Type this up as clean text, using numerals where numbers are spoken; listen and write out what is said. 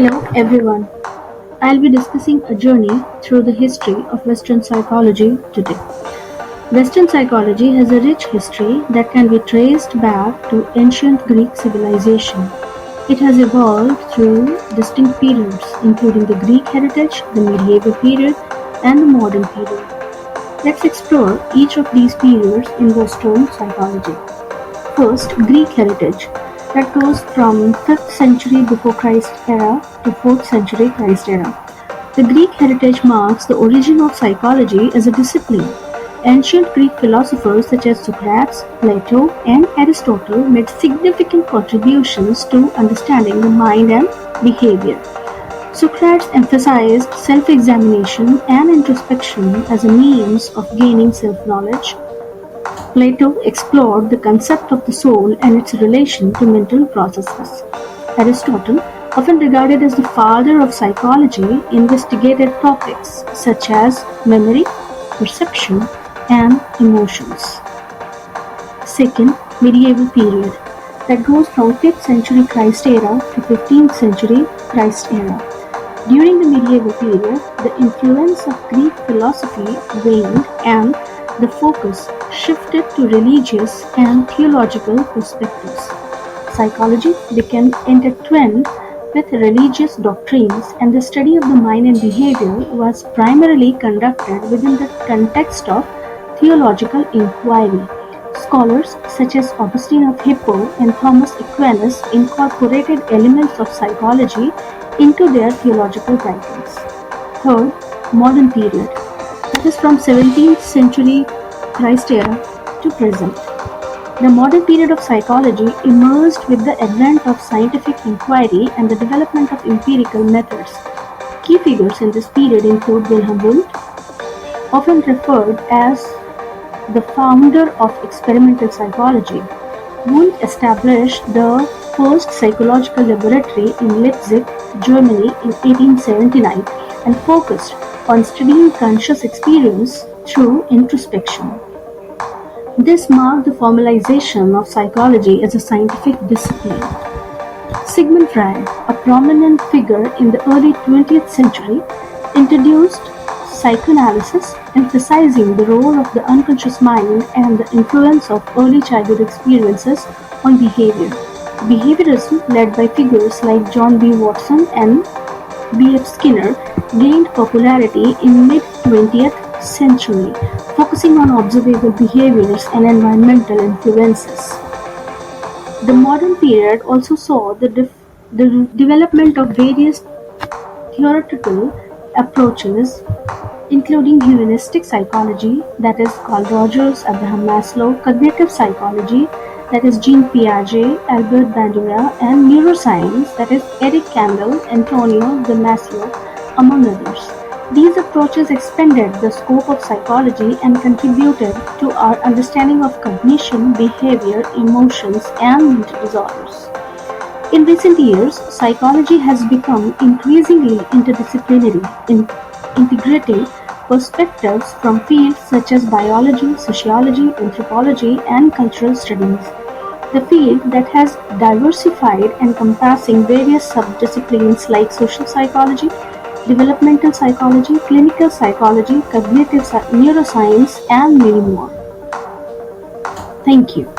Hello everyone. I'll be discussing a journey through the history of Western psychology today. Western psychology has a rich history that can be traced back to ancient Greek civilization. It has evolved through distinct periods, including the Greek heritage, the medieval period, and the modern period. Let's explore each of these periods in Western psychology. First, Greek heritage, that goes from 5th century before Christ era to 4th century Christ era. The Greek heritage marks the origin of psychology as a discipline. Ancient Greek philosophers such as Socrates, Plato, and Aristotle made significant contributions to understanding the mind and behavior. Socrates emphasized self-examination and introspection as a means of gaining self-knowledge. Plato explored the concept of the soul and its relation to mental processes. Aristotle, often regarded as the father of psychology, investigated topics such as memory, perception, and emotions. Second, medieval period, that goes from 5th century Christ era to 15th century Christ era. During the medieval period, the influence of Greek philosophy waned and the focus shifted to religious and theological perspectives. Psychology became intertwined with religious doctrines, and the study of the mind and behavior was primarily conducted within the context of theological inquiry. Scholars such as Augustine of Hippo and Thomas Aquinas incorporated elements of psychology into their theological writings. Third, modern period, that is from 17th century Christ era to present. The modern period of psychology emerged with the advent of scientific inquiry and the development of empirical methods. Key figures in this period include Wilhelm Wundt, often referred as the founder of experimental psychology. Wundt established the first psychological laboratory in Leipzig, Germany in 1879 and focused on studying conscious experience through introspection. This marked the formalization of psychology as a scientific discipline. Sigmund Freud, a prominent figure in the early 20th century, introduced psychoanalysis, emphasizing the role of the unconscious mind and the influence of early childhood experiences on behavior. Behaviorism, led by figures like John B. Watson and B. F. Skinner, gained popularity in mid-20th century, focusing on observable behaviors and environmental influences. The modern period also saw the development of various theoretical approaches, including humanistic psychology, that is Carl Rogers, Abraham Maslow, cognitive psychology, that is Jean Piaget, Albert Bandura, and neuroscience, that is Eric Kandel, Antonio Damasio, among others. These approaches expanded the scope of psychology and contributed to our understanding of cognition, behavior, emotions, and mental disorders. In recent years, psychology has become increasingly interdisciplinary, integrating perspectives from fields such as biology, sociology, anthropology, and cultural studies. The field that has diversified, encompassing various subdisciplines like social psychology, developmental psychology, clinical psychology, cognitive neuroscience, and many more. Thank you.